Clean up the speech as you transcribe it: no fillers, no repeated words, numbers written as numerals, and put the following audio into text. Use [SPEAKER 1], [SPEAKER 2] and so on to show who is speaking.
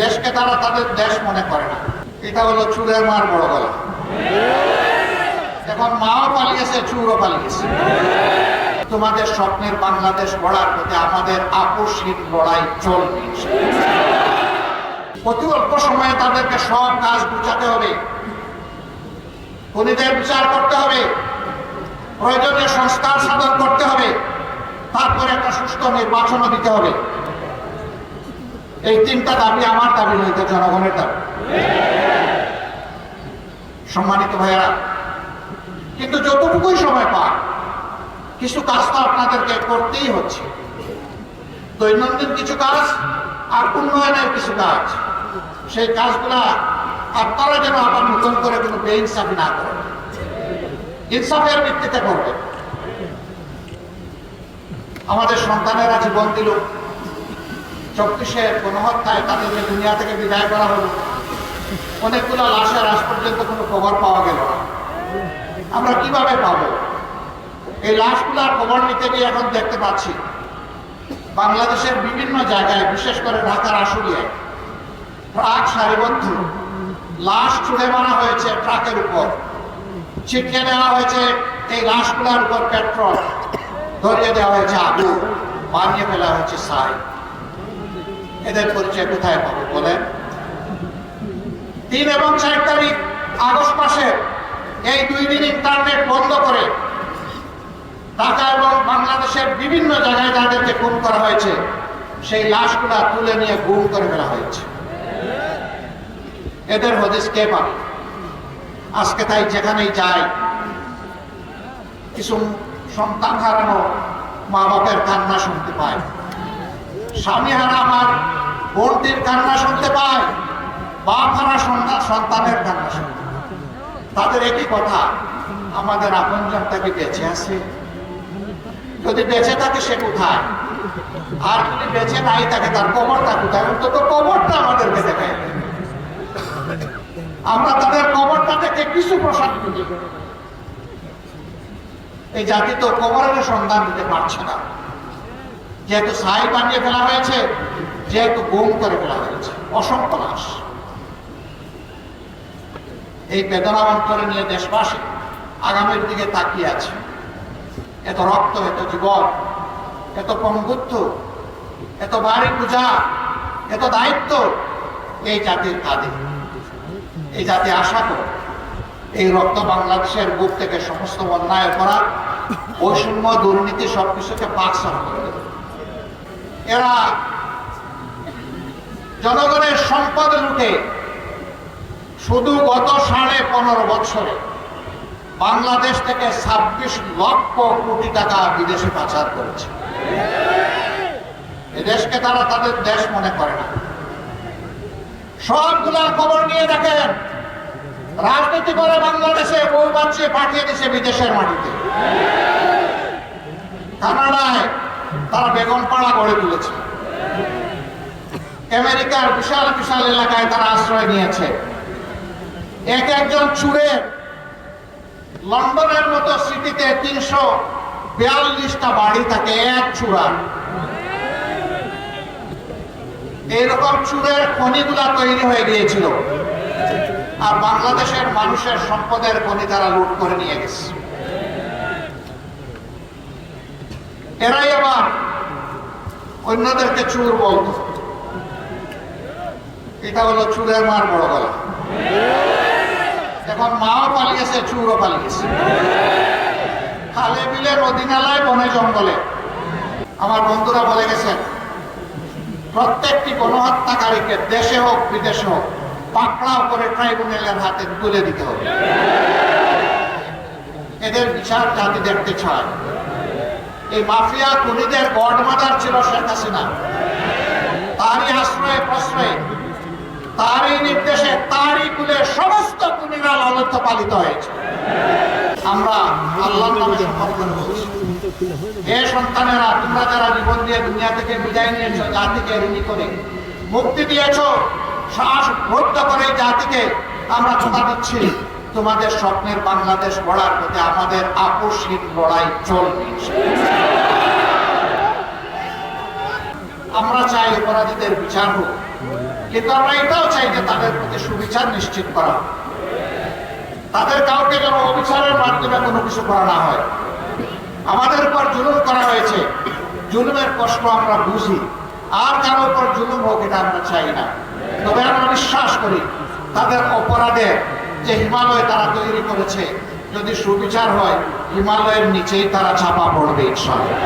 [SPEAKER 1] দেশকে তারা তাদের দেশ মনে করে না। এটা হলো চুরের মার বড় গলা। এখন মাও পালিয়েছে, চুরও পালিয়েছে। তোমাদের স্বপ্নের বাংলাদেশ গড়ার প্রতি আমাদের আপোষহীন লড়াই চলবে। অতি অল্প সময়ে তাদেরকে সব কাজ গুছাতে হবে, খুনিদের বিচার করতে হবে, প্রয়োজনীয় সংস্কার সাধন করতে হবে, তারপরে একটা সুস্থ নির্বাচনও দিতে হবে। এই তিনটা দাবি আমার দাবি নইতে জনগণের দাবি। সম্মানিত ভাইয়েরা, কিন্তু যতটুকুই সময় পান কিছু কাজ তো আপনাদেরকে করতেই হচ্ছে। দৈনন্দিন কিছু কাজ আর উন্নয়নের কিছু কাজ, সেই কাজগুলা আপনারা যেন আবার নতুন করে কোনো বেইনসাফি না করেন, ইনসাফের ভিত্তিতে করবেন। আমাদের সন্তানেরা জীবন দিল, 24-এর গণহত্যায় তাদেরকে দুনিয়া থেকে বিদায় করা হলো, অনেকগুলো লাশের আজ পর্যন্ত কোনো খবর পাওয়া গেল না। আমরা কিভাবে পাবো? এই লাশগুলার খবর নিতে গিয়ে এখন দেখতে পাচ্ছি বাংলাদেশের বিভিন্ন জায়গায়, বিশেষ করে ঢাকার আশুলিয়ায় ট্রাক সারিবদ্ধ, লাশ ছুঁড়ে মারা হয়েছে ট্রাকের উপর, ছিটিয়ে দেওয়া হয়েছে এই লাশগুলার উপর পেট্রোল, ধরিয়ে দেওয়া হয়েছে আগুন, বানিয়ে ফেলা হয়েছে ছাই। এদের পরিচয় কোথায় পাবো বলেন? 3 এবং 4 তারিখ আগস্ট মাসে এই 2 দিন ইন্টারনেট বন্ধ করে ঢাকা এবং বাংলাদেশের বিভিন্ন জায়গায় যাদেরকে খুন করা হয়েছে সেই লাশগুলা তুলে নিয়ে গুম করে ফেলা হয়েছে। এদের হদিস কে পাবে? আজকে তাই যেখানেই যায় কিছু সন্তান হারানো মা বাপের কান্না শুনতে পায়, স্বামী হারা আমার বোনটির কান্না শুনতে পায়, বাপ হারা সন্তানের কান্না শুনতে পায়। তাদের একই কথা, আমাদের আপনজনটা কি বেঁচে আছে? যদি বেঁচে থাকে সে কোথায়? আর যদি বেঁচে নাই থাকে তার কবরটা কোথায়? অন্তত কবরটা আমাদেরকে দেখায়। আমরা তাদের কবরটা থেকে কিছু প্রসাদ করি। এই জাতি তো কবরের সন্ধান দিতে পারছে না, যেহেতু ছাই বানিয়ে ফেলা হয়েছে, যেহেতু গুম করে ফেলা হয়েছে। অসংখ্য লাশ। এই বেদনা অন্তরে নিয়ে দেশবাসী আগামীর দিকে তাকিয়ে আছে। এত রক্ত, এত জীবন, এত পঙ্গুত্ব, এত বাড়ি পূজা, এত দায়িত্ব এই জাতির কাঁধে। এই জাতি আশা করে এই রক্ত বাংলাদেশের বুক থেকে সমস্ত অন্যায় করা, বৈষম্য, দুর্নীতি সবকিছুকে পাকসাফ করে দেবে। এরা জনগণের সম্পদ লুটে শুধু গত 15.5 বছরে বাংলাদেশ থেকে 26 লক্ষ কোটি টাকা বিদেশে পাচার করেছে। এদেশকে তারা তাদের দেশ মনে করে না। সবগুলার খবর নিয়ে দেখেন, রাজনীতি করে বাংলাদেশে বউ বাচ্চা পাঠিয়ে দিচ্ছে বিদেশের মাটিতে। কানাডায় তারা বেগমপাড়া গড়ে তুলেছে, আমেরিকার বিশাল বিশাল এলাকায় তারা আশ্রয় নিয়েছে। একজন চুরের লন্ডনের মতো সিটিতে 342টা বাড়ি থাকে এক চুরার। এইরকম চুরের খনিগুলা তৈরি হয়ে গিয়েছিল, আর বাংলাদেশের মানুষের সম্পদের খনি তারা লুট করে নিয়ে গেছে। এরাই আবার অন্যদেরকে চুর বলত। এটা হলো চুরের মার বড় গলা। এখন মাও পালিয়েছে, চুরও পালিয়েছে। খালে বিলে, নদী নালায়, বনে জঙ্গলে আমার বন্ধুরা বলে গেছেন, প্রত্যেকটি গণহত্যাকারীকে দেশে হোক বিদেশে হোক পাকড়াও করে ট্রাইব্যুনালের হাতে তুলে দিতে হবে। এদের বিচার জাতি দেখতে চায়। এই মাফিয়া খুনিদের গডমাদার ছিল শেখ হাসিনা। তারই আশ্রয়ে প্রশ্রয়ে, তারই নির্দেশে, তারই কুলে সমস্ত খুনিরা লালিত পালিত হয়েছে। আমরা আল্লাহর নামে শপথ করে বলছি, হে সন্তানেরা, তোমরা যারা জীবন দিয়ে দুনিয়া থেকে বিদায় নিয়েছো, জাতিকে ঋণী করে মুক্তি দিয়েছো, শ্বাস রুদ্ধ করে জাতিকে আমরা কথা দিচ্ছি, তোমাদের স্বপ্নের বাংলাদেশ গড়ার প্রতি আমাদের আপোষহীন লড়াই চলবে। আমরা চাই অপরাধীদের বিচার হোক, কিন্তু আমরা এটাও চাই যে তাদের প্রতি সুবিচার নিশ্চিত করা, তাদের কাউকে যেন অবিচারের মাধ্যমে কোনো কিছু করা না হয়। আমাদের উপর জুলুম করা হয়েছে, জুলুমের কষ্ট আমরা বুঝি, আর কারো উপর জুলুম হোক এটা আমরা চাই না। তবে আমরা বিশ্বাস করি তাদের অপরাধের যে হিমালয় তারা তৈরি করেছে, যদি সুবিচার হয় হিমালয়ের নিচেই তারা চাপা পড়বে ইনশাআল্লাহ।